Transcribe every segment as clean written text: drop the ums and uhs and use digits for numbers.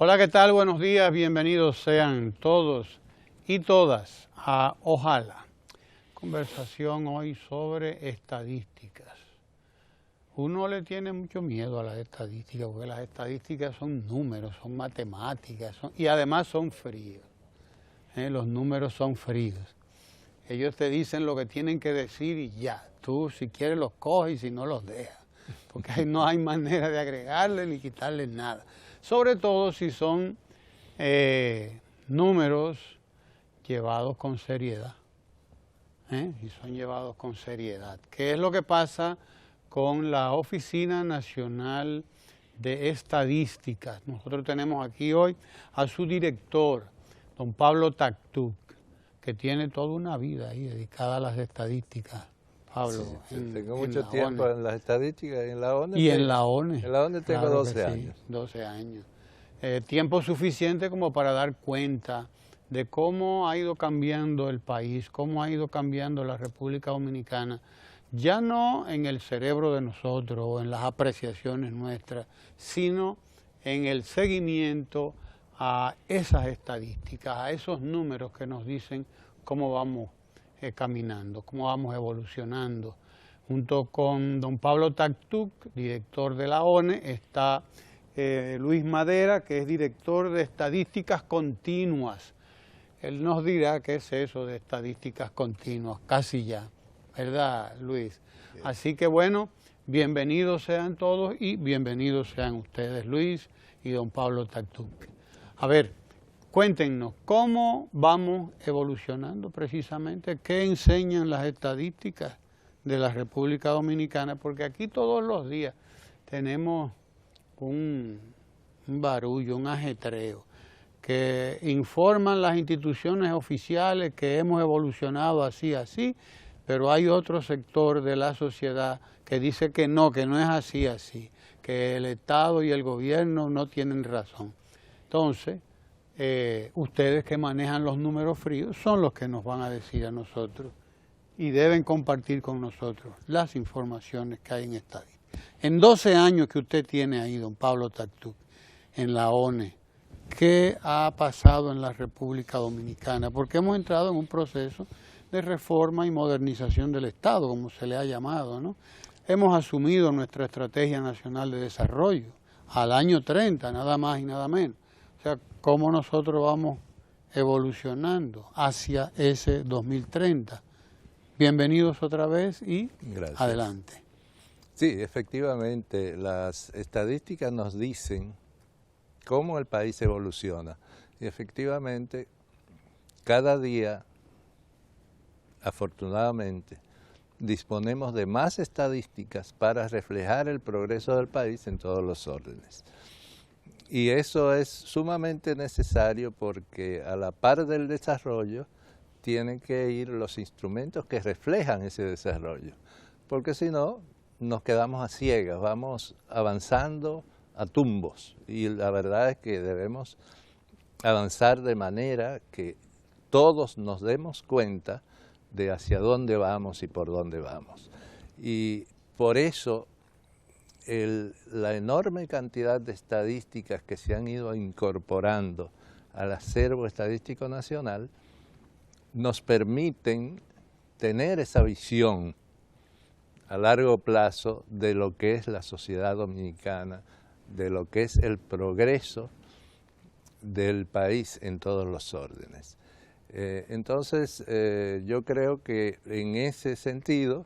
Hola, ¿qué tal? Buenos días, bienvenidos sean todos y todas a Ojalá. Conversación hoy sobre estadísticas. Uno le tiene mucho miedo a las estadísticas porque las estadísticas son números, son matemáticas y además son fríos. Los números son fríos. Ellos te dicen lo que tienen que decir y ya. Tú si quieres los coges y si no los dejas. Porque ahí no hay manera de agregarle ni quitarle nada. Sobre todo si son números llevados con seriedad. Y son llevados con seriedad. ¿Qué es lo que pasa con la Oficina Nacional de Estadísticas? Nosotros tenemos aquí hoy a su director, don Pablo Taktuk, que tiene toda una vida ahí dedicada a las estadísticas. Pablo, sí, tengo mucho tiempo en las estadísticas, en la ONE. Y en la ONE. En la ONE tengo claro 12 años. Sí, 12 años. Tiempo suficiente como para dar cuenta de cómo ha ido cambiando el país, cómo ha ido cambiando la República Dominicana, ya no en el cerebro de nosotros o en las apreciaciones nuestras, sino en el seguimiento a esas estadísticas, a esos números que nos dicen cómo vamos caminando, cómo vamos evolucionando. Junto con don Pablo Taktuk, director de la ONE, está Luis Madera, que es director de Estadísticas Continuas. Él nos dirá qué es eso de estadísticas continuas, casi ya, ¿verdad, Luis? Bien. Así que bueno, bienvenidos sean todos y bienvenidos sean ustedes, Luis y don Pablo Taktuk. A ver, cuéntenos, ¿cómo vamos evolucionando precisamente? ¿Qué enseñan las estadísticas de la República Dominicana? Porque aquí todos los días tenemos un barullo, un ajetreo, que informan las instituciones oficiales que hemos evolucionado así, pero hay otro sector de la sociedad que dice que no es así, que el Estado y el gobierno no tienen razón. Entonces, ustedes que manejan los números fríos son los que nos van a decir a nosotros y deben compartir con nosotros las informaciones que hay en estadística. En 12 años que usted tiene ahí, don Pablo Taktuk, en la ONE, ¿qué ha pasado en la República Dominicana? Porque hemos entrado en un proceso de reforma y modernización del Estado, como se le ha llamado, ¿no? Hemos asumido nuestra Estrategia Nacional de Desarrollo al año 30, nada más y nada menos. O sea, cómo nosotros vamos evolucionando hacia ese 2030. Bienvenidos otra vez y gracias. Adelante. Sí, efectivamente, las estadísticas nos dicen cómo el país evoluciona. Y efectivamente, cada día, afortunadamente, disponemos de más estadísticas para reflejar el progreso del país en todos los órdenes. Y eso es sumamente necesario porque a la par del desarrollo tienen que ir los instrumentos que reflejan ese desarrollo, porque si no, nos quedamos a ciegas, vamos avanzando a tumbos y la verdad es que debemos avanzar de manera que todos nos demos cuenta de hacia dónde vamos y por dónde vamos. Y por eso la enorme cantidad de estadísticas que se han ido incorporando al acervo estadístico nacional nos permiten tener esa visión a largo plazo de lo que es la sociedad dominicana, de lo que es el progreso del país en todos los órdenes. Entonces, yo creo que en ese sentido,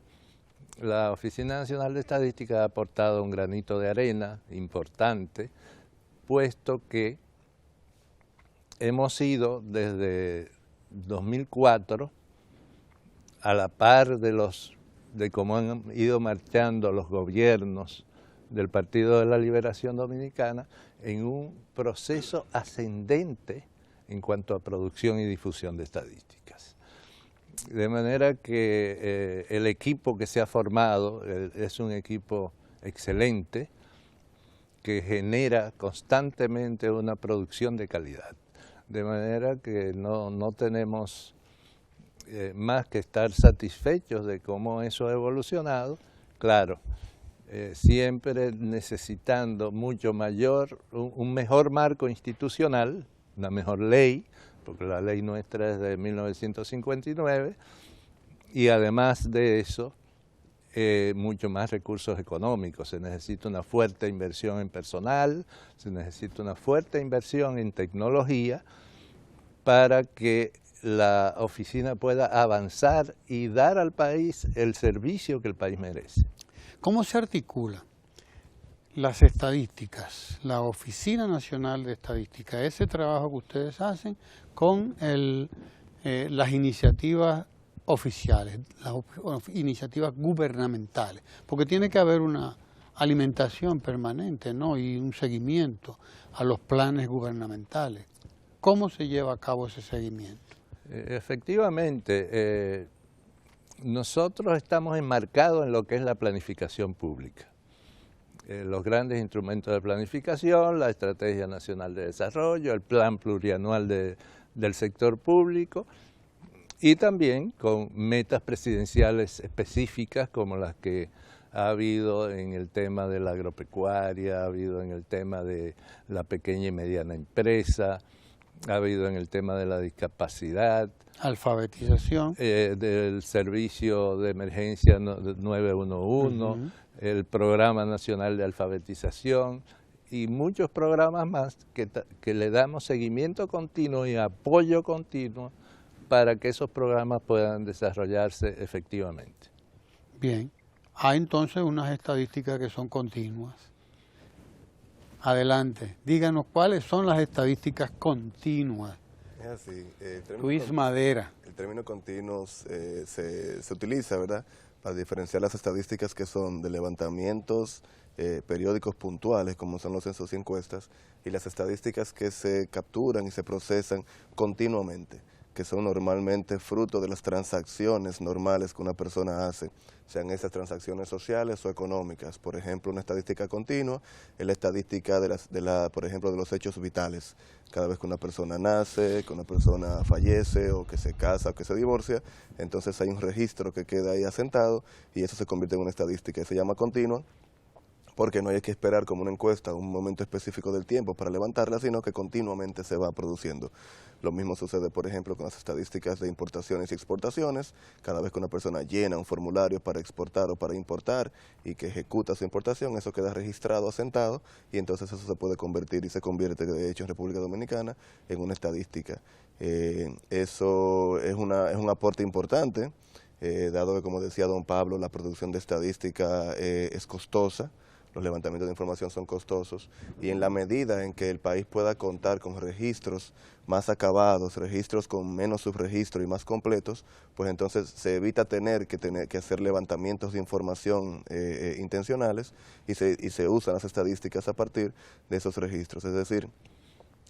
la Oficina Nacional de Estadística ha aportado un granito de arena importante, puesto que hemos ido desde 2004 a la par de cómo han ido marchando los gobiernos del Partido de la Liberación Dominicana en un proceso ascendente en cuanto a producción y difusión de estadísticas. De manera que el equipo que se ha formado es un equipo excelente que genera constantemente una producción de calidad. De manera que no tenemos más que estar satisfechos de cómo eso ha evolucionado. Claro, siempre necesitando mucho mayor, un mejor marco institucional, una mejor ley, porque la ley nuestra es de 1959, y además de eso, mucho más recursos económicos. Se necesita una fuerte inversión en personal, se necesita una fuerte inversión en tecnología para que la oficina pueda avanzar y dar al país el servicio que el país merece. ¿Cómo se articula las estadísticas, la Oficina Nacional de Estadística, ese trabajo que ustedes hacen con las iniciativas oficiales, las iniciativas gubernamentales? Porque tiene que haber una alimentación permanente, ¿no? Y un seguimiento a los planes gubernamentales. ¿Cómo se lleva a cabo ese seguimiento? Efectivamente, nosotros estamos enmarcados en lo que es la planificación pública. Los grandes instrumentos de planificación, la Estrategia Nacional de Desarrollo, el Plan Plurianual del Sector Público, y también con metas presidenciales específicas como las que ha habido en el tema de la agropecuaria, ha habido en el tema de la pequeña y mediana empresa, ha habido en el tema de la discapacidad, alfabetización, del servicio de emergencia 911, el Programa Nacional de Alfabetización y muchos programas más que le damos seguimiento continuo y apoyo continuo para que esos programas puedan desarrollarse efectivamente. Bien, hay entonces unas estadísticas que son continuas. Adelante, díganos cuáles son las estadísticas continuas. Es así. Luis Madera. El término continuo se utiliza, ¿verdad?, para diferenciar las estadísticas que son de levantamientos periódicos puntuales, como son los censos y encuestas, y las estadísticas que se capturan y se procesan continuamente, que son normalmente fruto de las transacciones normales que una persona hace, sean esas transacciones sociales o económicas. Por ejemplo, una estadística continua es la estadística por ejemplo, de los hechos vitales. Cada vez que una persona nace, que una persona fallece o que se casa o que se divorcia, entonces hay un registro que queda ahí asentado y eso se convierte en una estadística y se llama continua, porque no hay que esperar como una encuesta un momento específico del tiempo para levantarla, sino que continuamente se va produciendo. Lo mismo sucede, por ejemplo, con las estadísticas de importaciones y exportaciones. Cada vez que una persona llena un formulario para exportar o para importar y que ejecuta su importación, eso queda registrado, asentado, y entonces eso se puede convertir y se convierte, de hecho, en República Dominicana en una estadística. Eso es un aporte importante, dado que, como decía don Pablo, la producción de estadística es costosa. Los levantamientos de información son costosos y en la medida en que el país pueda contar con registros más acabados, registros con menos subregistro y más completos, pues entonces se evita tener que hacer levantamientos de información intencionales y se usan las estadísticas a partir de esos registros. Es decir,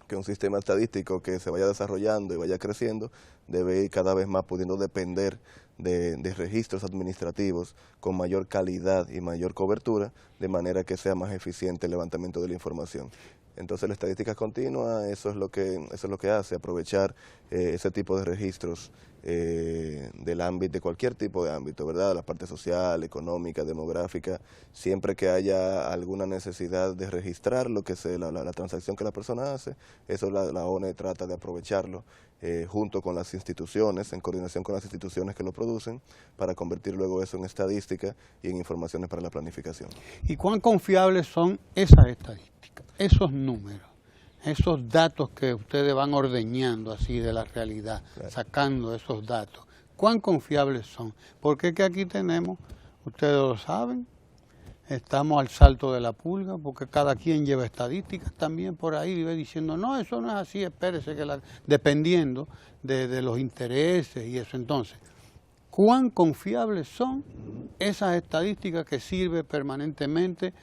que un sistema estadístico que se vaya desarrollando y vaya creciendo debe ir cada vez más pudiendo depender de registros administrativos con mayor calidad y mayor cobertura, de manera que sea más eficiente el levantamiento de la información. Entonces la estadística continua, eso es lo que hace, aprovechar ese tipo de registros del ámbito, de cualquier tipo de ámbito, ¿verdad? La parte social, económica, demográfica, siempre que haya alguna necesidad de registrar lo que la transacción que la persona hace, eso la ONE trata de aprovecharlo junto con las instituciones, en coordinación con las instituciones que lo producen, para convertir luego eso en estadística y en informaciones para la planificación. ¿Y cuán confiables son esas estadísticas, esos números, esos datos que ustedes van ordeñando así de la realidad, claro, sacando esos datos? ¿Cuán confiables son? Porque es que aquí tenemos, ustedes lo saben, estamos al salto de la pulga, porque cada quien lleva estadísticas también por ahí, y va diciendo, no, eso no es así, espérese, dependiendo de los intereses y eso. Entonces, ¿cuán confiables son esas estadísticas que sirve permanentemente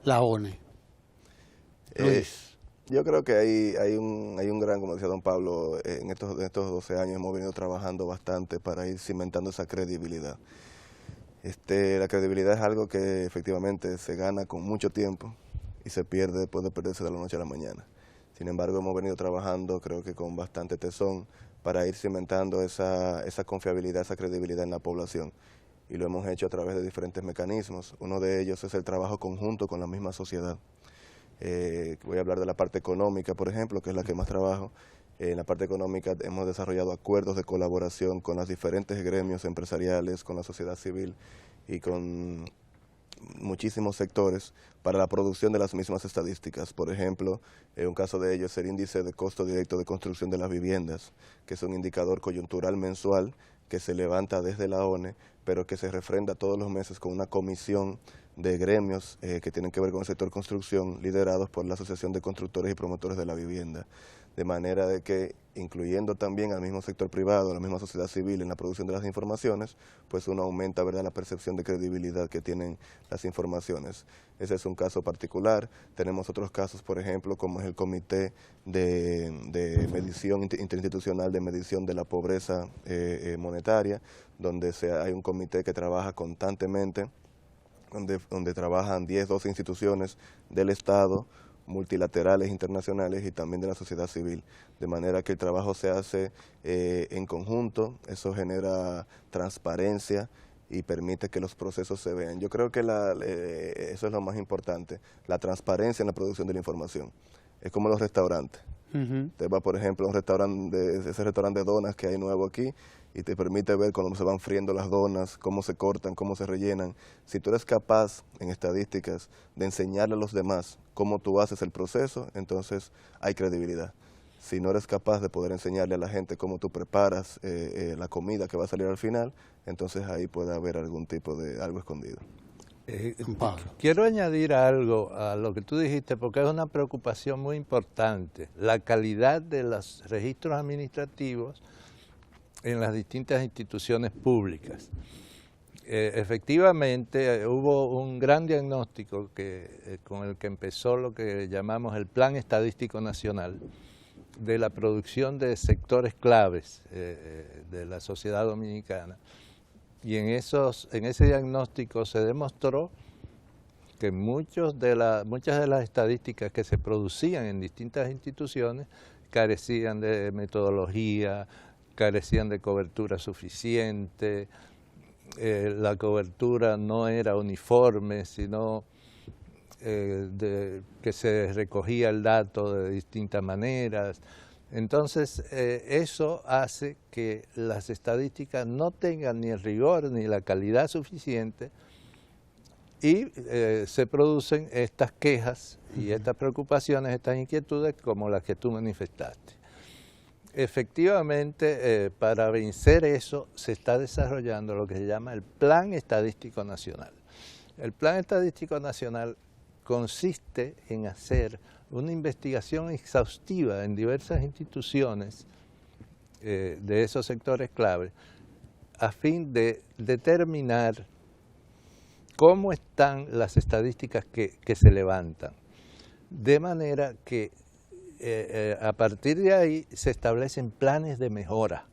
la ONE? Luis. Yo creo que hay un gran, como decía don Pablo, en estos 12 años hemos venido trabajando bastante para ir cimentando esa credibilidad. La credibilidad es algo que efectivamente se gana con mucho tiempo y se pierde después de perderse de la noche a la mañana. Sin embargo, hemos venido trabajando, creo que con bastante tesón, para ir cimentando esa confiabilidad, esa credibilidad en la población. y lo hemos hecho a través de diferentes mecanismos. Uno de ellos es el trabajo conjunto con la misma sociedad. Voy a hablar de la parte económica, por ejemplo, que es la que más trabajo. En la parte económica hemos desarrollado acuerdos de colaboración con los diferentes gremios empresariales, con la sociedad civil y con muchísimos sectores para la producción de las mismas estadísticas. Por ejemplo, un caso de ello es el índice de costo directo de construcción de las viviendas, que es un indicador coyuntural mensual que se levanta desde la ONE, pero que se refrenda todos los meses con una comisión de gremios que tienen que ver con el sector construcción, liderados por la Asociación de Constructores y Promotores de la Vivienda. De manera de que, incluyendo también al mismo sector privado, a la misma sociedad civil en la producción de las informaciones, pues uno aumenta, ¿verdad?, la percepción de credibilidad que tienen las informaciones. Ese es un caso particular. Tenemos otros casos, por ejemplo, como es el Comité de Medición Interinstitucional de Medición de la Pobreza Monetaria, donde hay un comité que trabaja constantemente, donde trabajan 10, 12 instituciones del Estado, multilaterales, internacionales y también de la sociedad civil, de manera que el trabajo se hace en conjunto. Eso genera transparencia y permite que los procesos se vean. Yo creo que eso es lo más importante, la transparencia en la producción de la información. Es como los restaurantes. Usted va, por ejemplo, a un restaurante, ese restaurante de donas que hay nuevo aquí, y te permite ver cómo se van friendo las donas, cómo se cortan, cómo se rellenan. Si tú eres capaz, en estadísticas, de enseñarle a los demás cómo tú haces el proceso, entonces hay credibilidad. Si no eres capaz de poder enseñarle a la gente cómo tú preparas la comida que va a salir al final, entonces ahí puede haber algún tipo de algo escondido. Quiero añadir algo a lo que tú dijiste, porque es una preocupación muy importante, la calidad de los registros administrativos en las distintas instituciones públicas. Efectivamente, hubo un gran diagnóstico con el que empezó lo que llamamos el Plan Estadístico Nacional de la producción de sectores claves de la sociedad dominicana. Y en ese diagnóstico se demostró que muchas de las estadísticas que se producían en distintas instituciones carecían de metodología, carecían de cobertura suficiente, la cobertura no era uniforme, sino que se recogía el dato de distintas maneras. Entonces, eso hace que las estadísticas no tengan ni el rigor ni la calidad suficiente y se producen estas quejas y estas preocupaciones, estas inquietudes como las que tú manifestaste. Efectivamente, para vencer eso se está desarrollando lo que se llama el Plan Estadístico Nacional. El Plan Estadístico Nacional consiste en hacer una investigación exhaustiva en diversas instituciones de esos sectores clave a fin de determinar cómo están las estadísticas que se levantan, de manera que a partir de ahí se establecen planes de mejora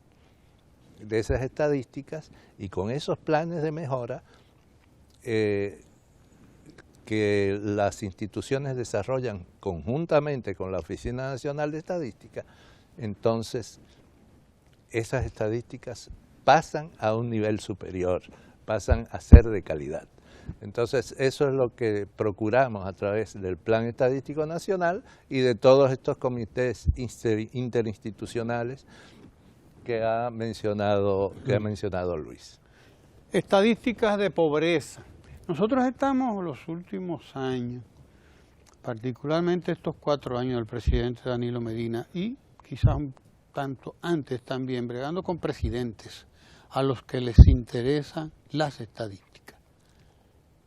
de esas estadísticas y con esos planes de mejora que las instituciones desarrollan conjuntamente con la Oficina Nacional de Estadística, entonces esas estadísticas pasan a un nivel superior, pasan a ser de calidad. Entonces, eso es lo que procuramos a través del Plan Estadístico Nacional y de todos estos comités interinstitucionales que ha mencionado Luis. Estadísticas de pobreza. Nosotros estamos los últimos años, particularmente estos 4 años del presidente Danilo Medina y quizás un tanto antes también, bregando con presidentes a los que les interesan las estadísticas.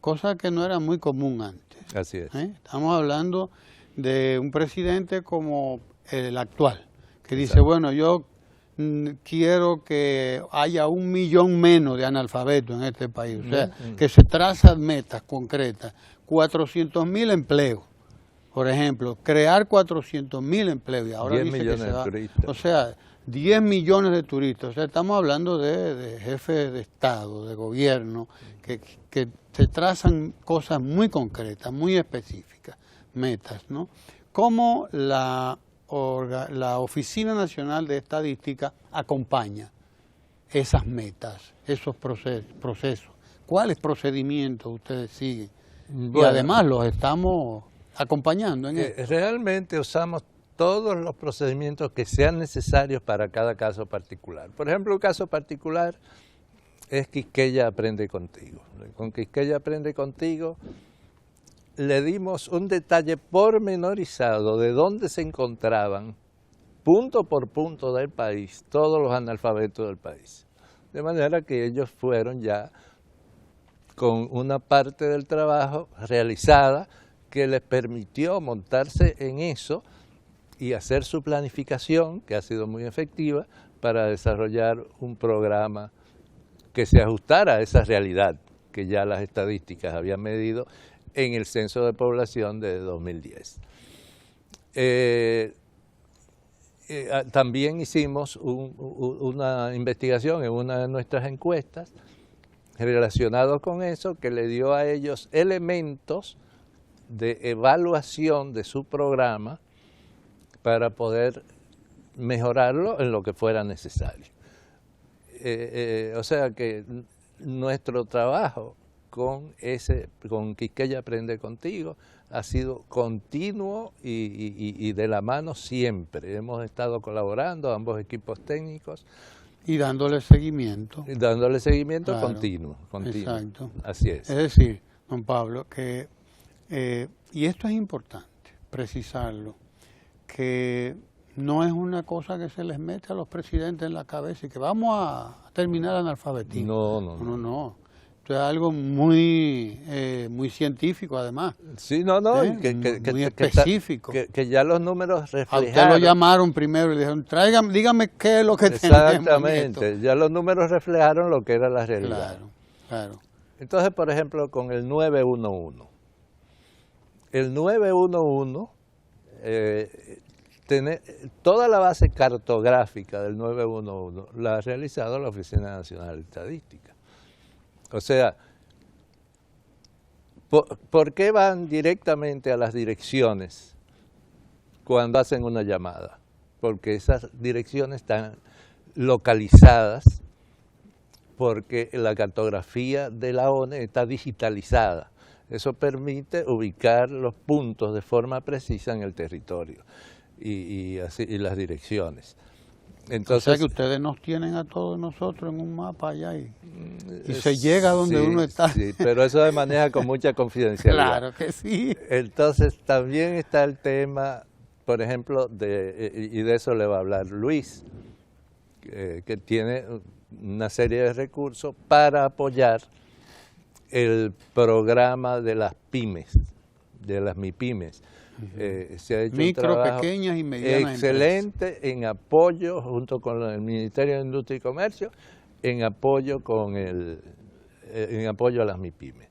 Cosa que no era muy común antes. Así es. Estamos hablando de un presidente como el actual, que dice, bueno, yo quiero que haya 1 millón menos de analfabetos en este país. O sea, que se trazan metas concretas. 400.000 empleos, por ejemplo, crear 400.000 empleos. Y ahora 10 dice millones que se va, de turistas. o sea, 10 millones de turistas. O sea, estamos hablando de jefes de Estado, de gobierno, que se trazan cosas muy concretas, muy específicas, metas, ¿no? Como la Oficina Nacional de Estadística acompaña esas metas, esos procesos, ¿Cuáles procedimientos ustedes siguen? Y Bueno, además los estamos acompañando en esto. realmente usamos todos los procedimientos que sean necesarios para cada caso particular. Por ejemplo, un caso particular es Quisqueya Aprende Contigo. Con Quisqueya Aprende Contigo le dimos un detalle pormenorizado de dónde se encontraban, punto por punto del país, todos los analfabetos del país. De manera que ellos fueron ya con una parte del trabajo realizada que les permitió montarse en eso y hacer su planificación, que ha sido muy efectiva, para desarrollar un programa que se ajustara a esa realidad que ya las estadísticas habían medido en el censo de población de 2010. También hicimos una investigación en una de nuestras encuestas relacionados con eso, que le dio a ellos elementos de evaluación de su programa para poder mejorarlo en lo que fuera necesario. O sea que nuestro trabajo con Quisqueya Aprende Contigo ha sido continuo y de la mano siempre. Hemos estado colaborando, ambos equipos técnicos. Y dándole seguimiento. Dándole seguimiento Claro, continuo. exacto. Así es. Es decir, don Pablo, que, y esto es importante, precisarlo, que no es una cosa que se les mete a los presidentes en la cabeza y que vamos a terminar el analfabetismo. No. Esto es algo muy, muy científico además. Sí, no, muy específico. Que ya los números reflejaron. A usted lo llamaron primero y le dijeron, dígame qué es lo que tenemos. Exactamente, ya los números reflejaron lo que era la realidad. Claro. Entonces, por ejemplo, con el 911. El 911, toda la base cartográfica del 911 la ha realizado la Oficina Nacional de Estadística. O sea, ¿por qué van directamente a las direcciones cuando hacen una llamada? Porque esas direcciones están localizadas, porque la cartografía de la ONE está digitalizada. Eso permite ubicar los puntos de forma precisa en el territorio y las direcciones. Entonces, o sea que ustedes nos tienen a todos nosotros en un mapa allá y se llega a donde uno está. Sí, pero eso se maneja con mucha confidencialidad. Claro que sí. Entonces también está el tema, por ejemplo, y de eso le va a hablar Luis, que tiene una serie de recursos para apoyar el programa de las pymes, de las MIPYMES. Se ha hecho Micro, un trabajo pequeñas y medianas excelente empresas. En apoyo, junto con el Ministerio de Industria y Comercio, en apoyo a las MIPYMES.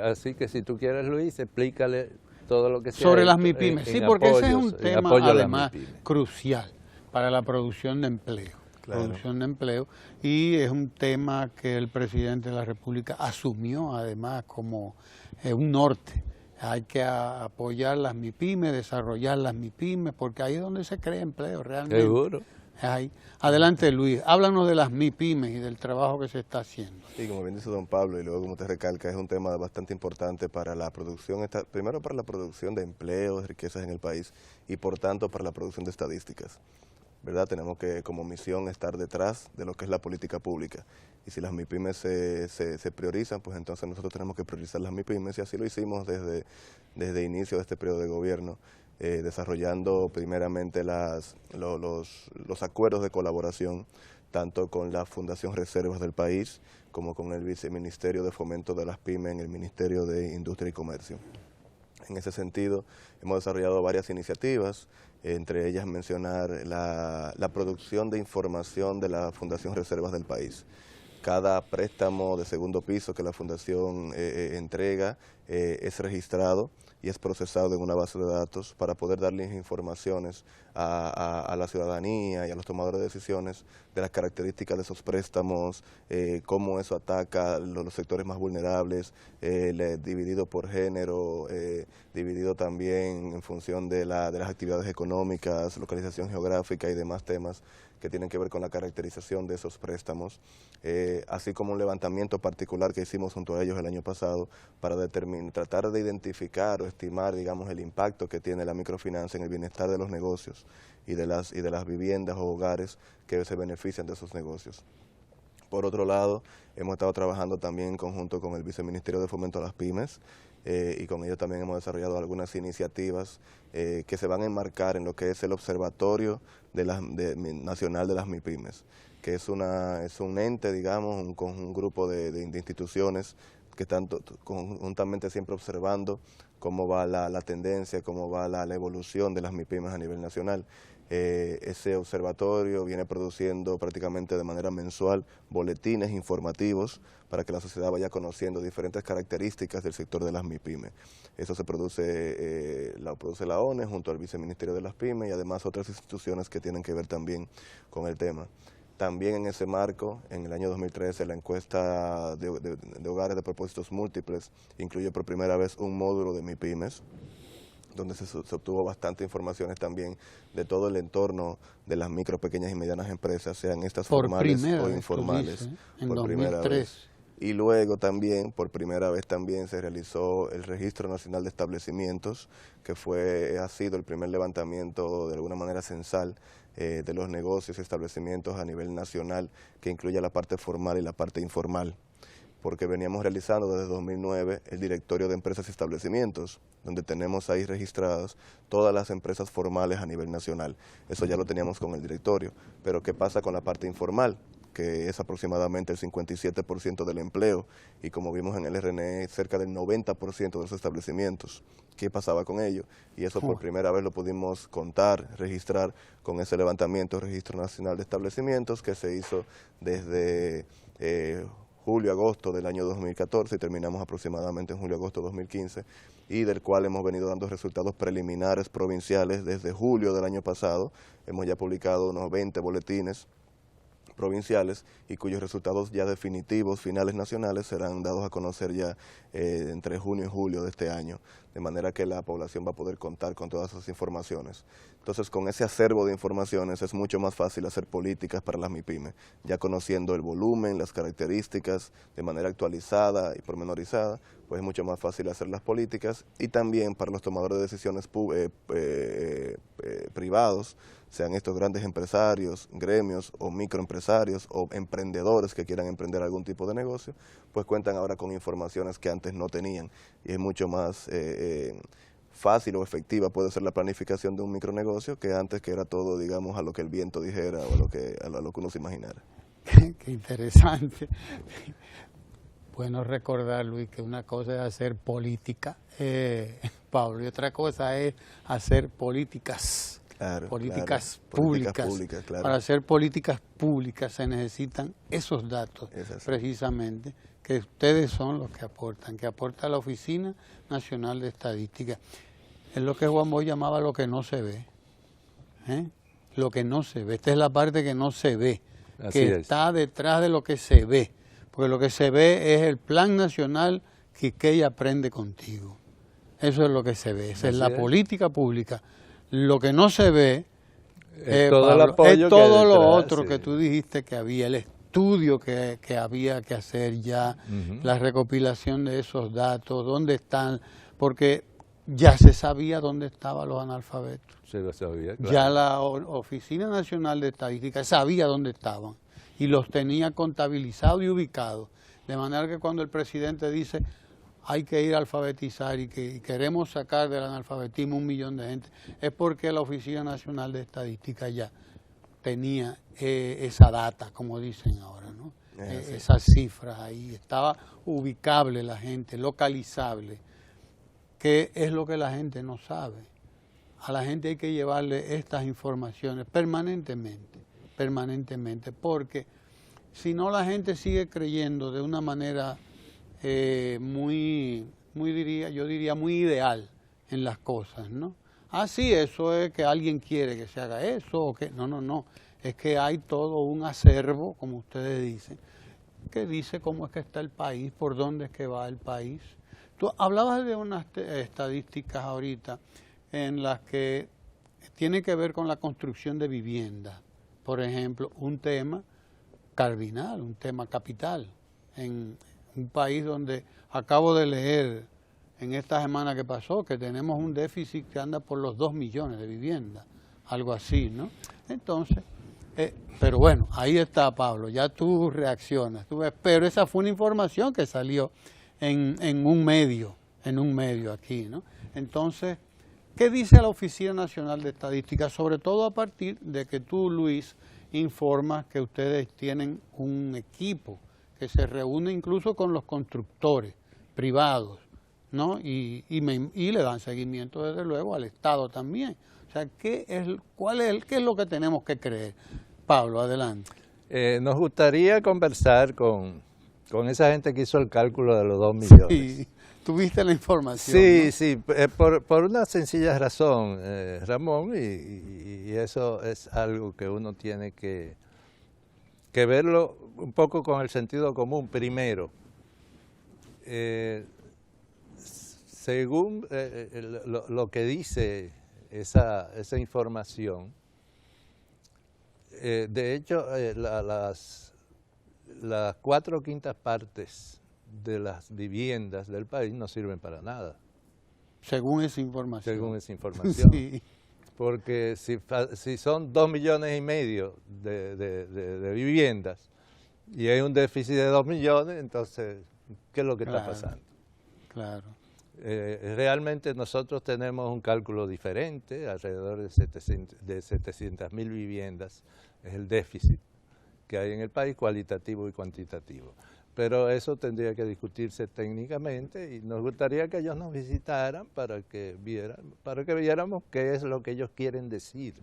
Así que si tú quieres, Luis, explícale todo lo que sea sobre las MIPYMES. Sí, porque ese es un tema además crucial para la producción de empleo. Claro. Producción de empleo, y es un tema que el presidente de la República asumió además como un norte. Hay que apoyar las MIPYMES, desarrollar las MIPYMES, porque ahí es donde se crea empleo realmente. Seguro. Ahí. Adelante, Luis, háblanos de las MIPYMES y del trabajo que se está haciendo. Sí, como bien dice don Pablo, y luego como usted recalca, es un tema bastante importante para la producción, primero para la producción de empleo, de riquezas en el país, y por tanto para la producción de estadísticas. ¿Verdad? Tenemos que como misión estar detrás de lo que es la política pública. Y si las MIPYMES se priorizan, pues entonces nosotros tenemos que priorizar las MIPYMES, y así lo hicimos desde inicio de este periodo de gobierno, desarrollando primeramente los acuerdos de colaboración, tanto con la Fundación Reservas del País, como con el Viceministerio de Fomento de las Pymes en el Ministerio de Industria y Comercio. En ese sentido, hemos desarrollado varias iniciativas, entre ellas mencionar la producción de información de la Fundación Reservas del País. Cada préstamo de segundo piso que la Fundación entrega es registrado y es procesado en una base de datos para poder darles informaciones a la ciudadanía y a los tomadores de decisiones de las características de esos préstamos, cómo eso ataca los sectores más vulnerables, dividido por género, dividido también en función de las actividades económicas, localización geográfica y demás temas que tienen que ver con la caracterización de esos préstamos, así como un levantamiento particular que hicimos junto a ellos el año pasado para tratar de identificar o estimar, digamos, el impacto que tiene la microfinanza en el bienestar de los negocios y de las viviendas o hogares que se benefician de esos negocios. Por otro lado, hemos estado trabajando también en conjunto con el Viceministerio de Fomento a las Pymes, y con ellos también hemos desarrollado algunas iniciativas que se van a enmarcar en lo que es el Observatorio Nacional de las MIPYMES, que es un ente, digamos, un grupo de instituciones que están conjuntamente siempre observando cómo va la tendencia, cómo va la evolución de las MIPYMES a nivel nacional. Ese observatorio viene produciendo prácticamente de manera mensual boletines informativos para que la sociedad vaya conociendo diferentes características del sector de las MIPYMES. Eso se produce, lo produce la ONE junto al Viceministerio de las Pymes y además otras instituciones que tienen que ver también con el tema. También en ese marco, en el año 2013, la encuesta de hogares de propósitos múltiples incluye por primera vez un módulo de MIPYMES, donde se obtuvo bastante informaciones también de todo el entorno de las micro, pequeñas y medianas empresas, sean estas formales o informales. En por 2003. primera vez. Y luego también, por primera vez también se realizó el Registro Nacional de Establecimientos, que ha sido el primer levantamiento de alguna manera censal de los negocios y establecimientos a nivel nacional, que incluye la parte formal y la parte informal, porque veníamos realizando desde 2009 el Directorio de Empresas y Establecimientos, donde tenemos ahí registradas todas las empresas formales a nivel nacional. Eso ya lo teníamos con el directorio, pero ¿qué pasa con la parte informal?, que es aproximadamente el 57% del empleo, y como vimos en el RNE, cerca del 90% de los establecimientos. ¿Qué pasaba con ello? Y eso por primera vez lo pudimos contar, registrar con ese levantamiento, Registro Nacional de Establecimientos, que se hizo desde julio-agosto del año 2014 y terminamos aproximadamente en julio-agosto de 2015, y del cual hemos venido dando resultados preliminares provinciales desde julio del año pasado. Hemos ya publicado unos 20 boletines provinciales y cuyos resultados ya definitivos, finales nacionales, serán dados a conocer ya entre junio y julio de este año, de manera que la población va a poder contar con todas esas informaciones. Entonces, con ese acervo de informaciones es mucho más fácil hacer políticas para las MIPYMES, ya conociendo el volumen, las características de manera actualizada y pormenorizada, pues es mucho más fácil hacer las políticas, y también para los tomadores de decisiones privados, sean estos grandes empresarios, gremios o microempresarios o emprendedores que quieran emprender algún tipo de negocio, pues cuentan ahora con informaciones que antes no tenían, y es mucho más fácil o efectiva puede ser la planificación de un micronegocio que antes, que era todo, digamos, a lo que el viento dijera o a lo que uno se imaginara. Qué interesante. Bueno recordar, Luis, que una cosa es hacer política, Pablo, y otra cosa es hacer políticas. Claro, políticas claro. públicas. Claro. Para hacer políticas públicas se necesitan esos datos, Es precisamente, que ustedes son los que aporta la Oficina Nacional de Estadística. Es lo que Juan Bosch llamaba lo que no se ve. Lo que no se ve. Esta es la parte que no se ve, que está detrás de lo que se ve. Porque lo que se ve es el Plan Nacional Quisqueya Aprende Contigo. Eso es lo que se ve, esa es la política pública. Lo que no se ve es todo, Pablo, el apoyo es todo que lo detrás, otro que tú dijiste que había, el estudio que había que hacer ya, la recopilación de esos datos, dónde están, porque ya se sabía dónde estaban los analfabetos. Se lo sabía, claro. Ya la Oficina Nacional de Estadística sabía dónde estaban y los tenía contabilizados y ubicados, de manera que cuando el presidente dice hay que ir a alfabetizar y que queremos sacar del analfabetismo 1 millón de gente, es porque la Oficina Nacional de Estadística ya tenía esa data, como dicen ahora, ¿no? Esas cifras ahí, estaba ubicable la gente, localizable, que es lo que la gente no sabe. A la gente hay que llevarle estas informaciones permanentemente, porque si no la gente sigue creyendo de una manera muy ideal en las cosas, ¿no? Ah, sí, eso es que alguien quiere que se haga eso, o que no, es que hay todo un acervo, como ustedes dicen, que dice cómo es que está el país, por dónde es que va el país. Tú hablabas de unas estadísticas ahorita en las que tiene que ver con la construcción de viviendas, por ejemplo, un tema cardinal, un tema capital, en un país donde acabo de leer en esta semana que pasó que tenemos un déficit que anda por los 2 millones de viviendas, algo así, ¿no? Entonces, pero bueno, ahí está, Pablo, ya tú reaccionas, tú ves, pero esa fue una información que salió en un medio aquí, ¿no? Entonces, ¿qué dice la Oficina Nacional de Estadística? Sobre todo a partir de que tú, Luis, informas que ustedes tienen un equipo que se reúne incluso con los constructores privados, ¿no? Y le dan seguimiento, desde luego, al Estado también. O sea, ¿qué es lo que tenemos que creer? Pablo, adelante. Nos gustaría conversar con esa gente que hizo el cálculo de los 2 millones. Sí, tuviste la información. Sí, ¿no? sí, por una sencilla razón, Ramón, y eso es algo que uno tiene que verlo un poco con el sentido común. Primero, según lo que dice esa información, de hecho, las 4/5 partes de las viviendas del país no sirven para nada. Según esa información. Según esa información. Sí. Porque si son 2,5 millones de viviendas y hay un déficit de 2 millones, entonces, ¿qué es lo que está pasando? Claro. Realmente nosotros tenemos un cálculo diferente, alrededor de 700.000 viviendas es el déficit que hay en el país, cualitativo y cuantitativo. Pero eso tendría que discutirse técnicamente y nos gustaría que ellos nos visitaran para que viéramos qué es lo que ellos quieren decir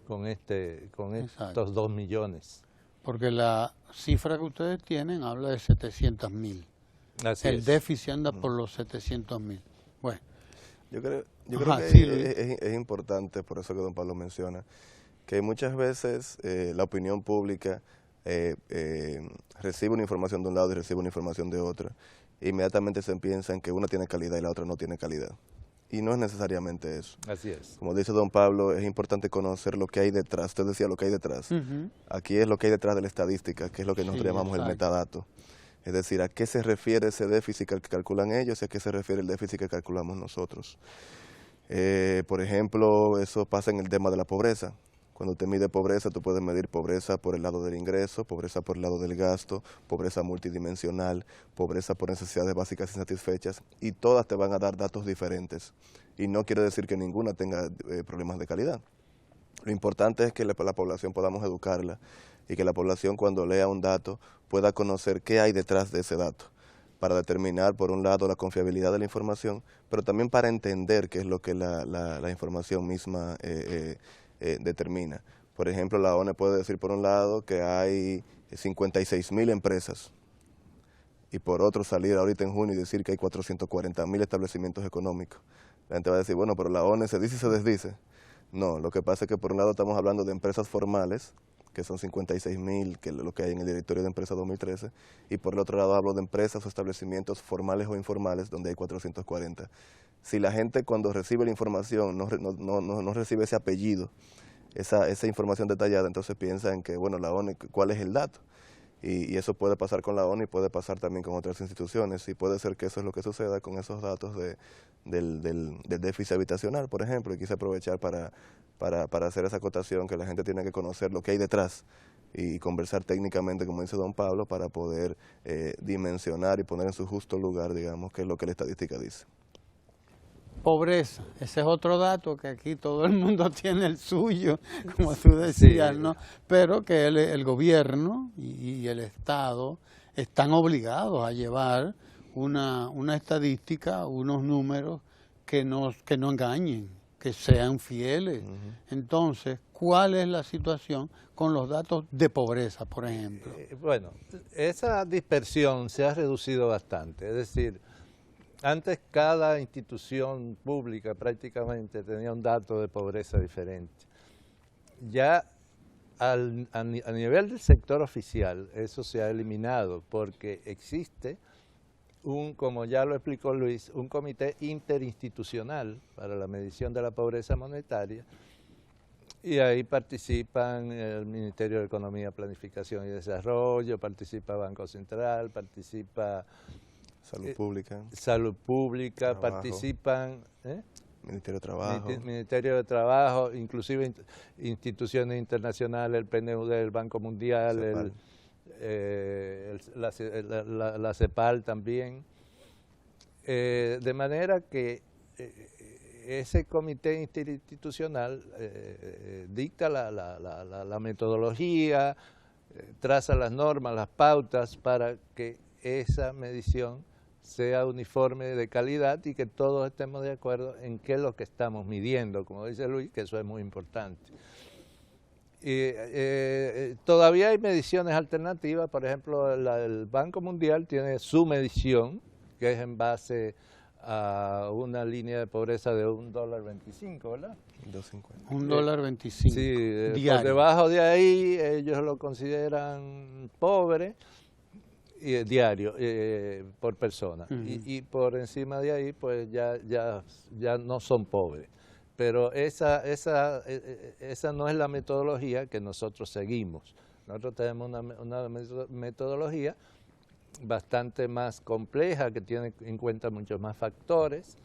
con estos 2 millones. Porque la cifra que ustedes tienen habla de 700.000. El déficit anda por los 700.000. Bueno. Yo creo que sí, es importante, por eso que don Pablo menciona, que muchas veces la opinión pública recibe una información de un lado y recibe una información de otro. Inmediatamente se piensa en que una tiene calidad y la otra no tiene calidad. Y no es necesariamente eso. Así es. Como dice don Pablo, es importante conocer lo que hay detrás. Usted decía lo que hay detrás. Aquí es lo que hay detrás de la estadística, que es lo que nosotros llamamos el metadato. Es decir, a qué se refiere ese déficit que calculan ellos y a qué se refiere el déficit que calculamos nosotros. Por ejemplo, eso pasa en el tema de la pobreza. Cuando usted mide pobreza, tú puedes medir pobreza por el lado del ingreso, pobreza por el lado del gasto, pobreza multidimensional, pobreza por necesidades básicas insatisfechas, y todas te van a dar datos diferentes. Y no quiere decir que ninguna tenga problemas de calidad. Lo importante es que la población podamos educarla y que la población, cuando lea un dato, pueda conocer qué hay detrás de ese dato, para determinar, por un lado, la confiabilidad de la información, pero también para entender qué es lo que la información misma determina. Por ejemplo, la ONE puede decir, por un lado, que hay 56.000 empresas, y por otro salir ahorita en junio y decir que hay 440.000 establecimientos económicos. La gente va a decir, bueno, pero la ONE se dice y se desdice. No, lo que pasa es que por un lado estamos hablando de empresas formales, que son 56.000, que es lo que hay en el Directorio de Empresas 2013, y por el otro lado hablo de empresas o establecimientos formales o informales, donde hay 440. Si la gente, cuando recibe la información, no recibe ese apellido, esa información detallada, entonces piensa en que, bueno, la ONU, ¿cuál es el dato? Y eso puede pasar con la ONU y puede pasar también con otras instituciones, y puede ser que eso es lo que suceda con esos datos del déficit habitacional, por ejemplo, y quise aprovechar para hacer esa acotación, que la gente tiene que conocer lo que hay detrás y conversar técnicamente, como dice don Pablo, para poder dimensionar y poner en su justo lugar, digamos, qué es lo que la estadística dice. Pobreza, ese es otro dato que aquí todo el mundo tiene el suyo, como tú decías, ¿no? Pero que el gobierno y el Estado están obligados a llevar una estadística, unos números que no engañen, que sean fieles. Entonces, ¿cuál es la situación con los datos de pobreza, por ejemplo? Bueno, esa dispersión se ha reducido bastante, es decir, antes cada institución pública prácticamente tenía un dato de pobreza diferente. Ya a nivel del sector oficial eso se ha eliminado porque existe como ya lo explicó Luis, un comité interinstitucional para la medición de la pobreza monetaria Y ahí participan el Ministerio de Economía, Planificación y Desarrollo, participa Banco Central, participa Salud Pública, Trabajo. participan Ministerio de Trabajo. Ministerio de Trabajo, inclusive instituciones internacionales, el PNUD, el Banco Mundial, la CEPAL también. De manera que ese comité interinstitucional dicta la metodología, traza las normas, las pautas para que esa medición sea uniforme de calidad y que todos estemos de acuerdo en qué es lo que estamos midiendo, como dice Luis, que eso es muy importante. Y todavía hay mediciones alternativas, por ejemplo, el Banco Mundial tiene su medición, que es en base a una línea de pobreza de $1.25, ¿verdad? $2.50. $1.25 Sí, diario. por debajo de ahí ellos lo consideran pobre diario por persona. Y por encima de ahí pues ya no son pobres. Pero esa no es la metodología que nosotros seguimos. Nosotros tenemos una metodología bastante más compleja, que tiene en cuenta muchos más factores,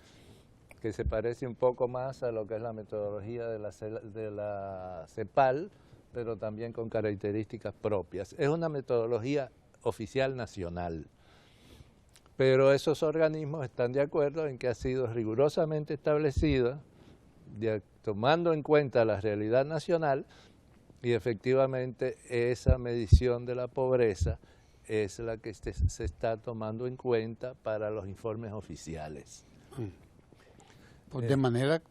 que se parece un poco más a lo que es la metodología de la CEPAL, pero también con características propias. Es una metodología oficial nacional, pero esos organismos están de acuerdo en que ha sido rigurosamente establecida, tomando en cuenta la realidad nacional, y efectivamente esa medición de la pobreza es la que se está tomando en cuenta para los informes oficiales. Pues de manera,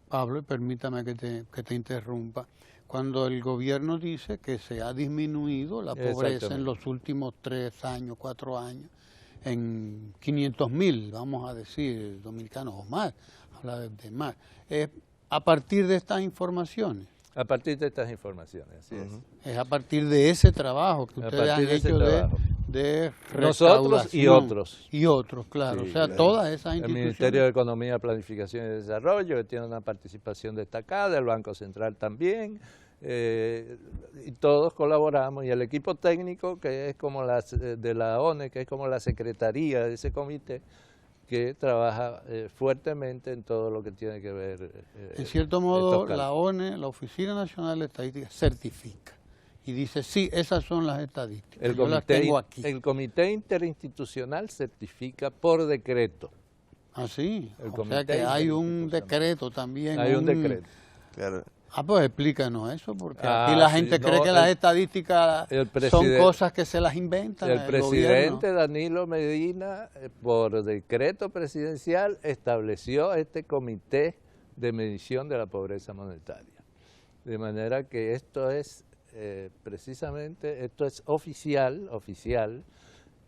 Pablo, y permítame que te interrumpa, cuando el gobierno dice que se ha disminuido la pobreza en los últimos 3 años, 4 años, en 500.000, vamos a decir, dominicanos o más, habla de más, a partir de estas informaciones. A partir de estas informaciones, así es. Es a partir de ese trabajo que ustedes han hecho de nosotros y otros. Y otros, claro. Sí, o sea, claro, todas esas instituciones. El Ministerio de Economía, Planificación y Desarrollo, que tiene una participación destacada, el Banco Central también, y todos colaboramos. Y el equipo técnico, que es como de la ONE, que es como la secretaría de ese comité, que trabaja fuertemente en todo lo que tiene que ver. En cierto modo, la ONE, la Oficina Nacional de Estadística, certifica y dice, sí, esas son las estadísticas, yo las tengo aquí. El Comité Interinstitucional certifica por decreto. Ah, sí, o sea que hay un decreto también. Hay un decreto. Claro. Ah, pues explícanos eso, porque aquí la gente cree que las estadísticas son cosas que se las inventan. El presidente Danilo Medina, por decreto presidencial, estableció este comité de medición de la pobreza monetaria. De manera que esto es precisamente, esto es oficial,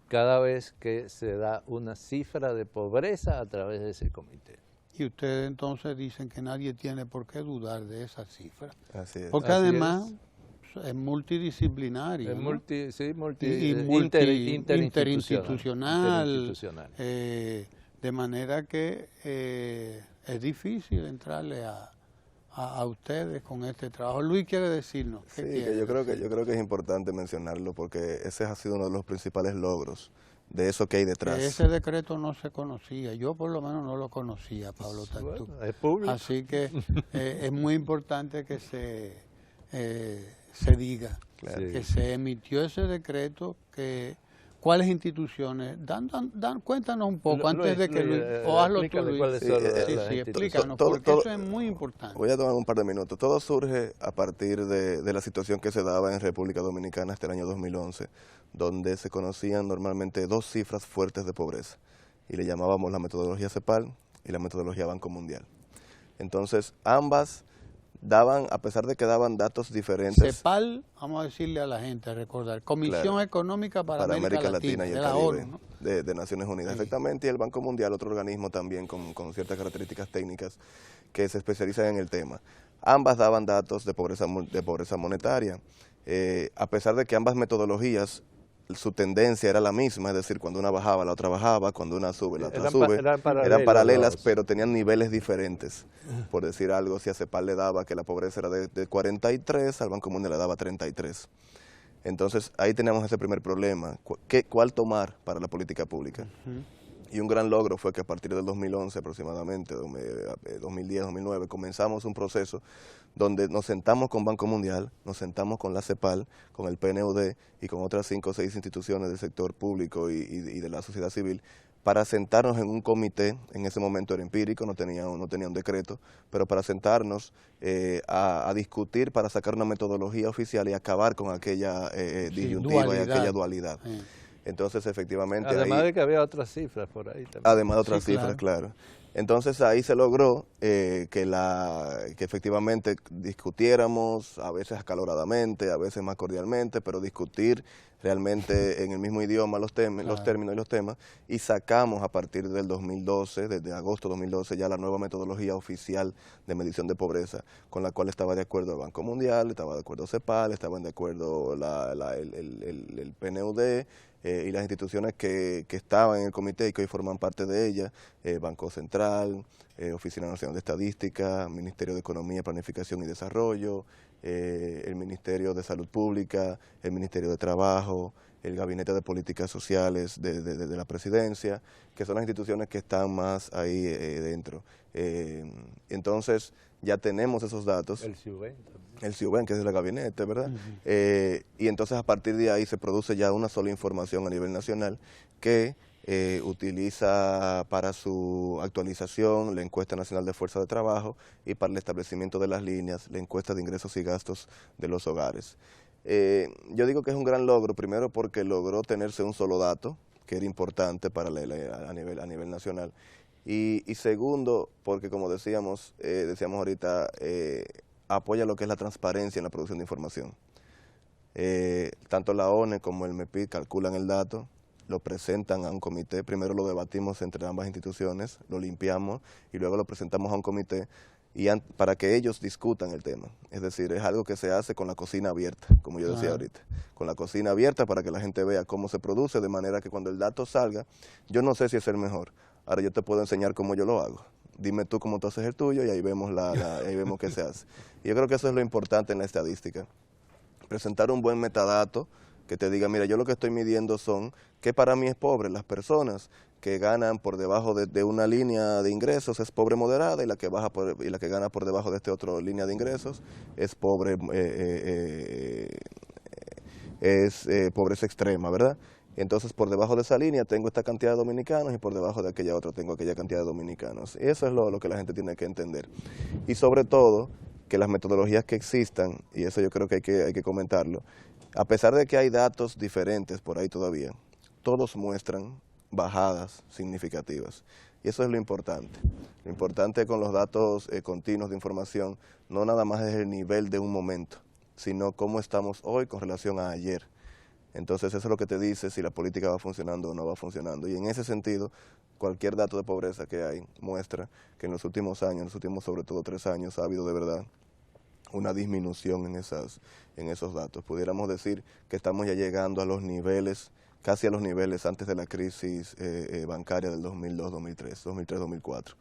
cada vez que se da una cifra de pobreza a través de ese comité. Y ustedes entonces dicen que nadie tiene por qué dudar de esa cifra. Así es. Porque además es multidisciplinario, ¿no? Interinstitucional. De manera que es difícil entrarle a ustedes con este trabajo. Luis quiere decirnos. Sí, que yo creo que es importante mencionarlo porque ese ha sido uno de los principales logros de eso que hay detrás. Ese decreto no se conocía, yo por lo menos no lo conocía, Pablo Tactú. Bueno, es público. Así que es muy importante que se diga, claro, que se emitió ese decreto, que ¿cuáles instituciones? Cuéntanos un poco antes de que Luis, o hazlo tú, Luis. Sí, explícanos, porque eso es muy importante. Voy a tomar un par de minutos. Todo surge a partir de la situación que se daba en República Dominicana hasta el año 2011, donde se conocían normalmente 2 cifras fuertes de pobreza, y le llamábamos la metodología CEPAL y la metodología Banco Mundial. Entonces, ambas daban, a pesar de que daban datos diferentes. CEPAL, vamos a decirle a la gente, a recordar, Comisión Económica para América Latina y el Caribe, ONU, ¿no? de Naciones Unidas, sí. Exactamente, y el Banco Mundial, otro organismo también con ciertas características técnicas que se especializan en el tema. Ambas daban datos de pobreza monetaria, a pesar de que ambas metodologías su tendencia era la misma, es decir, cuando una bajaba, la otra bajaba, cuando una sube, la otra Eran sube. eran Eran paralelas, los pero tenían niveles diferentes. Por decir algo, si a CEPAL le daba que la pobreza era de 43, al Banco Mundial le daba 33. Entonces, ahí teníamos ese primer problema. ¿Cuál tomar para la política pública? Y un gran logro fue que a partir del 2011 aproximadamente, 2010, 2009, comenzamos un proceso donde nos sentamos con Banco Mundial, nos sentamos con la CEPAL, con el PNUD y con otras 5 o 6 instituciones del sector público y de la sociedad civil, para sentarnos en un comité. En ese momento era empírico, no tenía un decreto, pero para sentarnos a discutir, para sacar una metodología oficial y acabar con aquella disyuntiva y aquella dualidad. Entonces, efectivamente... Además de que había otras cifras por ahí también. Además de otras cifras, claro. Entonces, ahí se logró que efectivamente discutiéramos, a veces acaloradamente, a veces más cordialmente, pero discutir realmente en el mismo idioma los términos y los temas, y sacamos a partir del 2012, desde agosto de 2012, ya la nueva metodología oficial de medición de pobreza, con la cual estaba de acuerdo el Banco Mundial, estaba de acuerdo CEPAL, estaban de acuerdo el PNUD, y las instituciones que estaban en el comité y que hoy forman parte de ella, Banco Central, Oficina Nacional de Estadística, Ministerio de Economía, Planificación y Desarrollo, el Ministerio de Salud Pública, el Ministerio de Trabajo, el Gabinete de Políticas Sociales de la Presidencia, que son las instituciones que están más ahí dentro. Entonces, ya tenemos esos datos. El CIUBEN también. El CIUBEN, que es el gabinete, ¿verdad? Y entonces a partir de ahí se produce ya una sola información a nivel nacional que utiliza para su actualización la encuesta nacional de fuerza de trabajo y para el establecimiento de las líneas, la encuesta de ingresos y gastos de los hogares. Yo digo que es un gran logro, primero porque logró tenerse un solo dato, que era importante para a nivel nacional, y segundo, porque como decíamos ahorita, apoya lo que es la transparencia en la producción de información. Tanto la ONE como el MEPID calculan el dato, lo presentan a un comité, primero lo debatimos entre ambas instituciones, lo limpiamos y luego lo presentamos a un comité para que ellos discutan el tema. Es decir, es algo que se hace con la cocina abierta, como yo decía ahorita, con la cocina abierta para que la gente vea cómo se produce, de manera que cuando el dato salga, yo no sé si es el mejor, ahora yo te puedo enseñar cómo yo lo hago. Dime tú cómo tú haces el tuyo y ahí vemos, ahí vemos qué se hace. Y yo creo que eso es lo importante en la estadística, presentar un buen metadato que te diga, mira, yo lo que estoy midiendo son que para mí es pobre, las personas que ganan por debajo de una línea de ingresos es pobre moderada y la que gana por debajo de esta otra línea de ingresos es pobre, pobreza extrema, ¿verdad? Entonces, por debajo de esa línea tengo esta cantidad de dominicanos y por debajo de aquella otra tengo aquella cantidad de dominicanos. Y eso es lo que la gente tiene que entender. Y sobre todo, que las metodologías que existan, y eso yo creo que hay que comentarlo, a pesar de que hay datos diferentes por ahí todavía, todos muestran bajadas significativas. Y eso es lo importante. Lo importante con los datos continuos de información no nada más es el nivel de un momento, sino cómo estamos hoy con relación a ayer. Entonces eso es lo que te dice si la política va funcionando o no va funcionando. Y en ese sentido, cualquier dato de pobreza que hay muestra que en los últimos años, en los últimos sobre todo 3 años, ha habido de verdad una disminución en esos datos. Pudiéramos decir que estamos ya llegando a los niveles, casi a los niveles antes de la crisis bancaria del 2002-2003, 2003-2004.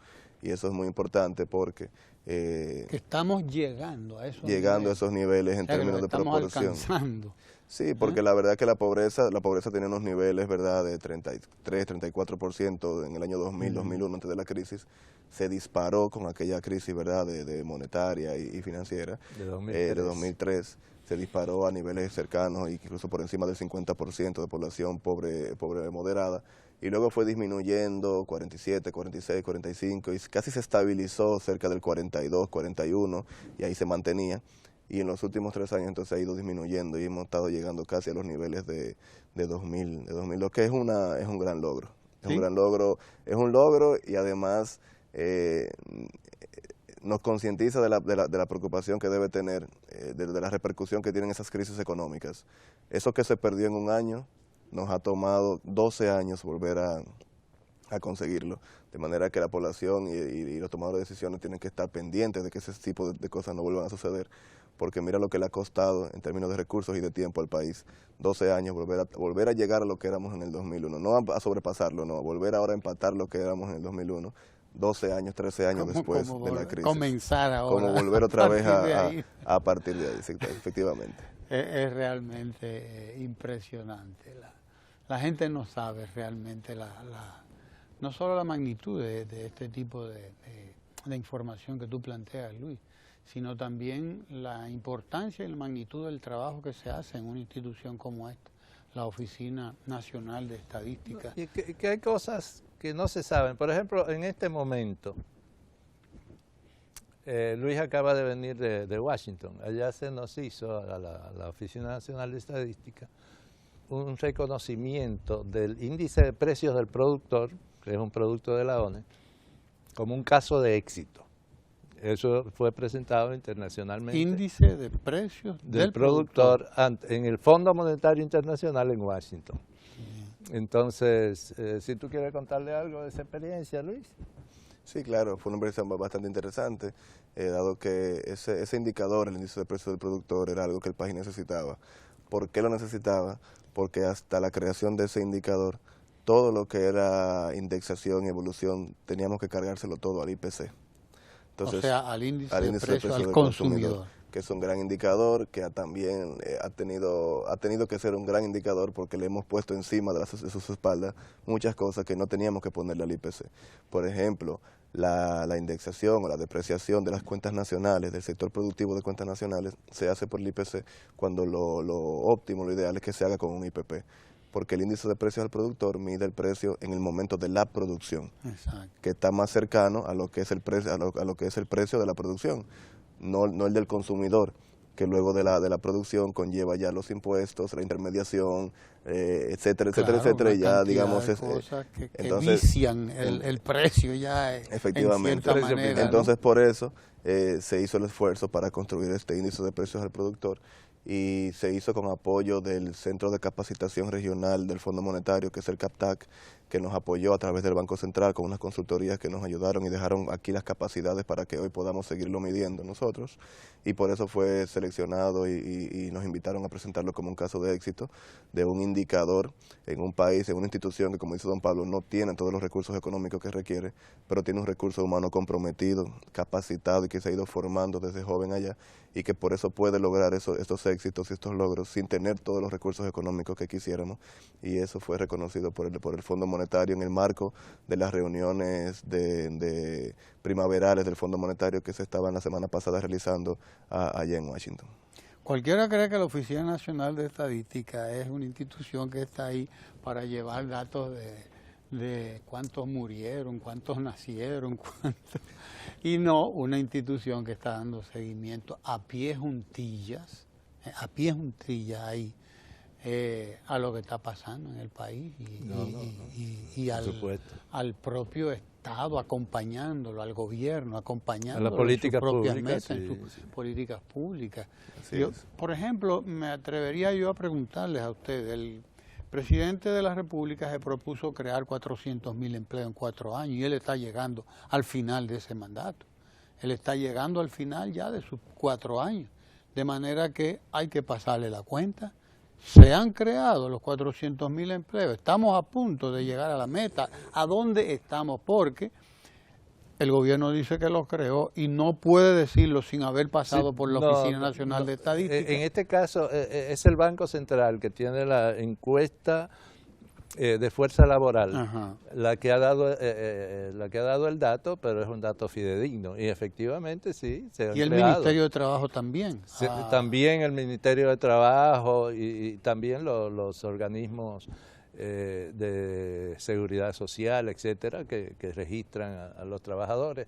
Y eso es muy importante porque... que estamos llegando a esos niveles en términos de proporción. Alcanzando. Sí, porque la verdad es que la pobreza tenía unos niveles, ¿verdad?, de 33, 34% en el año 2000, 2001, antes de la crisis. Se disparó con aquella crisis, ¿verdad?, de monetaria y financiera de 2003. Se disparó a niveles cercanos, incluso por encima del 50% de población pobre moderada. Y luego fue disminuyendo 47, 46, 45 y casi se estabilizó cerca del 42, 41 y ahí se mantenía. Y en los últimos 3 años entonces ha ido disminuyendo y hemos estado llegando casi a los niveles de 2000, lo que es un gran logro. ¿Sí? Es un logro y además nos concientiza de la preocupación que debe tener, de la repercusión que tienen esas crisis económicas. Eso que se perdió en un año nos ha tomado 12 años volver a conseguirlo, de manera que la población y los tomadores de decisiones tienen que estar pendientes de que ese tipo de cosas no vuelvan a suceder, porque mira lo que le ha costado en términos de recursos y de tiempo al país. 12 años, volver a llegar a lo que éramos en el 2001, no a sobrepasarlo, no, volver ahora a empatar lo que éramos en el 2001, 12 años, 13 años después de la crisis. Comenzar ahora. Como volver otra vez a partir de ahí, sí, efectivamente. Es realmente impresionante. La gente no sabe realmente no solo la magnitud de este tipo de información que tú planteas, Luis, sino también la importancia y la magnitud del trabajo que se hace en una institución como esta, la Oficina Nacional de Estadística. Y que hay cosas que no se saben. Por ejemplo, en este momento, Luis acaba de venir de Washington. Allá se nos hizo a la Oficina Nacional de Estadística un reconocimiento del índice de precios del productor, que es un producto de la ONE, como un caso de éxito. Eso fue presentado internacionalmente. Índice de precios del productor en el Fondo Monetario Internacional en Washington. Entonces, si tú quieres contarle algo de esa experiencia, Luis. Sí, claro, fue una experiencia bastante interesante, dado que ese indicador, el índice de precios del productor, era algo que el país necesitaba. ¿Por qué lo necesitaba? Porque hasta la creación de ese indicador, todo lo que era indexación y evolución, teníamos que cargárselo todo al IPC. Entonces, o sea, al índice de precios al consumidor, que es un gran indicador, que también ha tenido que ser un gran indicador porque le hemos puesto encima de sus espaldas muchas cosas que no teníamos que ponerle al IPC. Por ejemplo, la indexación o la depreciación de las cuentas nacionales, del sector productivo de cuentas nacionales, se hace por el IPC cuando lo óptimo, lo ideal es que se haga con un IPP. Porque el índice de precios al productor mide el precio en el momento de la producción. Exacto. Que está más cercano a lo que es el precio, a lo que es el precio de la producción, no el del consumidor, que luego de la producción conlleva ya los impuestos, la intermediación, etcétera, claro, etcétera, y ya digamos de cosas que entonces vician el precio ya efectivamente. En cierta manera, entonces, ¿no? Por eso se hizo el esfuerzo para construir este índice de precios al productor, y se hizo con apoyo del Centro de Capacitación Regional del Fondo Monetario, que es el CAPTAC, que nos apoyó a través del Banco Central con unas consultorías que nos ayudaron y dejaron aquí las capacidades para que hoy podamos seguirlo midiendo nosotros, y por eso fue seleccionado y nos invitaron a presentarlo como un caso de éxito de un indicador en un país, en una institución que, como dice don Pablo, no tiene todos los recursos económicos que requiere, pero tiene un recurso humano comprometido, capacitado y que se ha ido formando desde joven allá, y que por eso puede lograr estos éxitos y estos logros sin tener todos los recursos económicos que quisiéramos, y eso fue reconocido por el Fondo Monetario en el marco de las reuniones de primaverales del Fondo Monetario que se estaban la semana pasada realizando allá en Washington. Cualquiera cree que la Oficina Nacional de Estadística es una institución que está ahí para llevar datos de cuántos murieron, cuántos nacieron, y no una institución que está dando seguimiento a pie juntillas ahí a lo que está pasando en el país y al propio Estado acompañándolo, al gobierno acompañándolo a la política en sus propias pública, metas, en sus políticas públicas. Por ejemplo, me atrevería yo a preguntarles a ustedes, el presidente de la República se propuso crear 400.000 empleos en 4 años y él está llegando al final de ese mandato. Él está llegando al final ya de sus 4 años, de manera que hay que pasarle la cuenta. Se han creado los 400.000 empleos, estamos a punto de llegar a la meta. ¿A dónde estamos? Porque el gobierno dice que los creó y no puede decirlo sin haber pasado por la Oficina Nacional de Estadística. En este caso es el Banco Central que tiene la encuesta de fuerza laboral, la que ha dado el dato, pero es un dato fidedigno y efectivamente sí se han creado. Y el Ministerio de Trabajo también. También el Ministerio de Trabajo y también los organismos de seguridad social, etcétera, que registran a los trabajadores.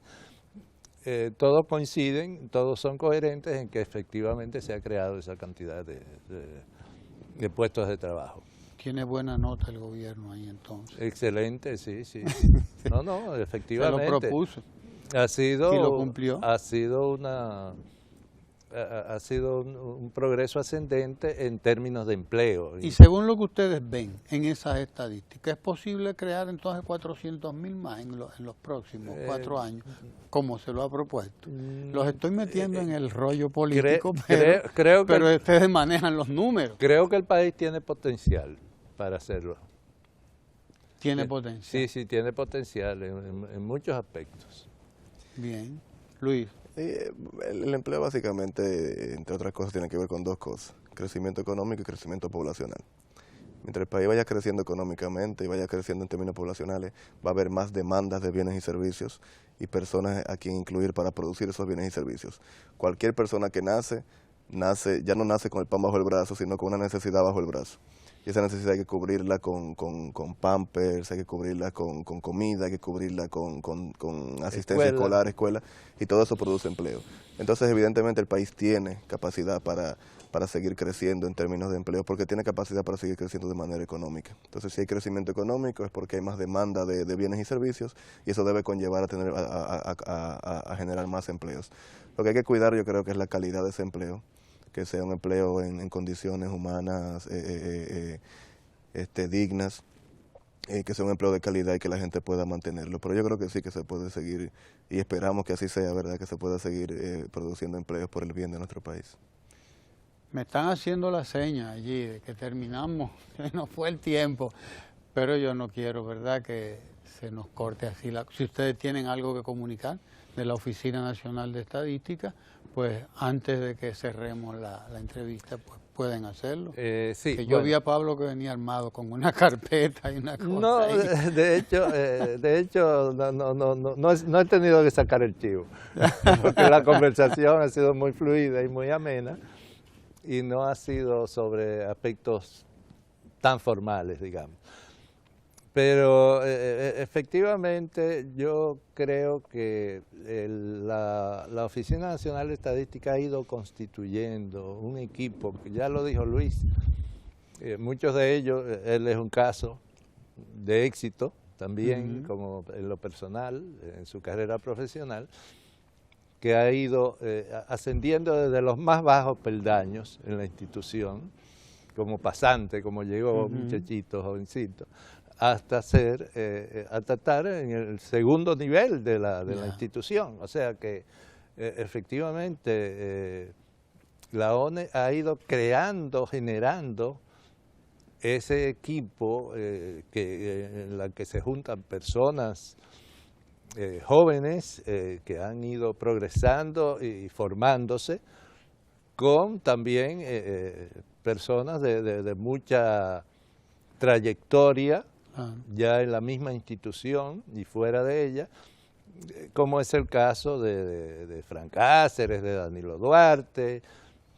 Todos coinciden, todos son coherentes en que efectivamente se ha creado esa cantidad de puestos de trabajo. Tiene buena nota el gobierno ahí entonces. Excelente, sí. No, efectivamente. Se lo propuso. Ha sido, y lo cumplió. Ha sido ha sido un progreso ascendente en términos de empleo. Y según lo que ustedes ven en esas estadísticas, ¿es posible crear entonces 400.000 más en los próximos 4 años, como se lo ha propuesto? Los estoy metiendo en el rollo político, pero ustedes manejan los números. Creo que el país tiene potencial para hacerlo. ¿Tiene potencial? Sí, tiene potencial en muchos aspectos. Bien. Luis. El empleo básicamente, entre otras cosas, tiene que ver con dos cosas: crecimiento económico y crecimiento poblacional. Mientras el país vaya creciendo económicamente y vaya creciendo en términos poblacionales, va a haber más demandas de bienes y servicios y personas a quien incluir para producir esos bienes y servicios. Cualquier persona que nace ya no nace con el pan bajo el brazo, sino con una necesidad bajo el brazo. Y esa necesidad hay que cubrirla con pampers, hay que cubrirla con comida, hay que cubrirla con asistencia escolar, escuela, y todo eso produce empleo. Entonces, evidentemente, el país tiene capacidad para seguir creciendo en términos de empleo, porque tiene capacidad para seguir creciendo de manera económica. Entonces, si hay crecimiento económico es porque hay más demanda de bienes y servicios, y eso debe conllevar a generar más empleos. Lo que hay que cuidar, yo creo que es la calidad de ese empleo, que sea un empleo en condiciones humanas dignas, que sea un empleo de calidad y que la gente pueda mantenerlo. Pero yo creo que sí que se puede seguir, y esperamos que así sea, ¿verdad?, que se pueda seguir produciendo empleos por el bien de nuestro país. Me están haciendo la seña allí de que terminamos, se nos fue el tiempo, pero yo no quiero, ¿verdad?, que se nos corte así. Si ustedes tienen algo que comunicar de la Oficina Nacional de Estadística, pues antes de que cerremos la entrevista, pues pueden hacerlo. Sí, que yo vi a Pablo que venía armado con una carpeta y una cosa. No, ahí. de hecho no he tenido que sacar el chivo, porque la conversación ha sido muy fluida y muy amena, y no ha sido sobre aspectos tan formales, digamos. Pero efectivamente yo creo que la Oficina Nacional de Estadística ha ido constituyendo un equipo, que ya lo dijo Luis, muchos de ellos, él es un caso de éxito también, como en lo personal, en su carrera profesional, que ha ido ascendiendo desde los más bajos peldaños en la institución, como pasante, como llegó muchachito, jovencito, hasta estar en el segundo nivel de la institución. O sea que efectivamente la ONE ha ido generando ese equipo en la que se juntan personas jóvenes que han ido progresando y formándose, con también personas de mucha trayectoria ya en la misma institución y fuera de ella, como es el caso de Frank Cáceres, de Danilo Duarte,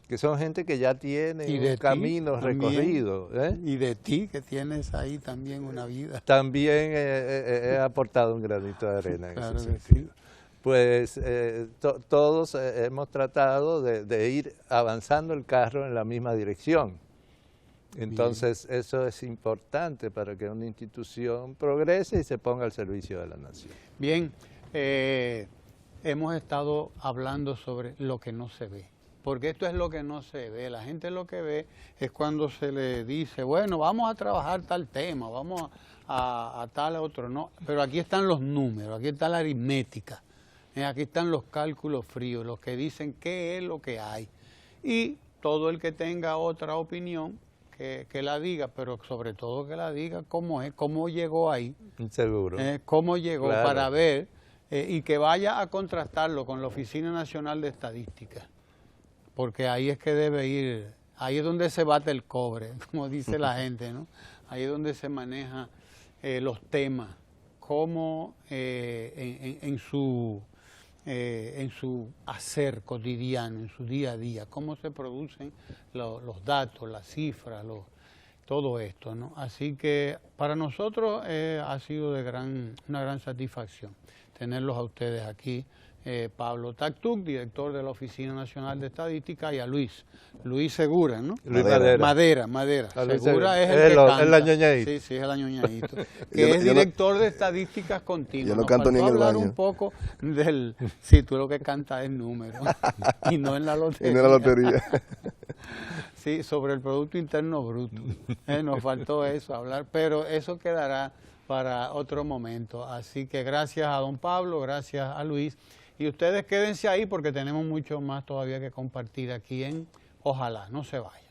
que son gente que ya tiene un camino recorrido. Y de ti, que tienes ahí también una vida. También he aportado un granito de arena en claro ese sentido. Sí. Pues todos hemos tratado de ir avanzando el carro en la misma dirección. Entonces, eso es importante para que una institución progrese y se ponga al servicio de la nación. Bien, hemos estado hablando sobre lo que no se ve, porque esto es lo que no se ve. La gente lo que ve es cuando se le dice, bueno, vamos a trabajar tal tema, vamos a tal otro, no. Pero aquí están los números, aquí está la aritmética, aquí están los cálculos fríos, los que dicen qué es lo que hay. Y todo el que tenga otra opinión, que la diga, pero sobre todo que la diga cómo es, cómo llegó ahí. Seguro. Cómo llegó, claro, para ver, y que vaya a contrastarlo con la Oficina Nacional de Estadística, porque ahí es que debe ir, ahí es donde se bate el cobre, como dice la gente, ¿no? Ahí es donde se maneja los temas, cómo en su hacer cotidiano, en su día a día, cómo se producen los datos, las cifras, todo esto, ¿no? Así que para nosotros ha sido una gran satisfacción tenerlos a ustedes aquí Pablo Tactuc, director de la Oficina Nacional de Estadística, y a Luis Segura, ¿no? Luis Madera. Luis Segura es el que canta. El añoñadito. Sí, es el añoñadito. Que es director de Estadísticas Continuas. Yo no canto ni en el baño. Un poco del... Sí, tú lo que cantas es número, y no en la lotería. Y no en la lotería. Sí, sobre el Producto Interno Bruto. Nos faltó eso, hablar, pero eso quedará para otro momento. Así que gracias a don Pablo, gracias a Luis. Y ustedes quédense ahí porque tenemos mucho más todavía que compartir aquí en Ojalá. No se vayan.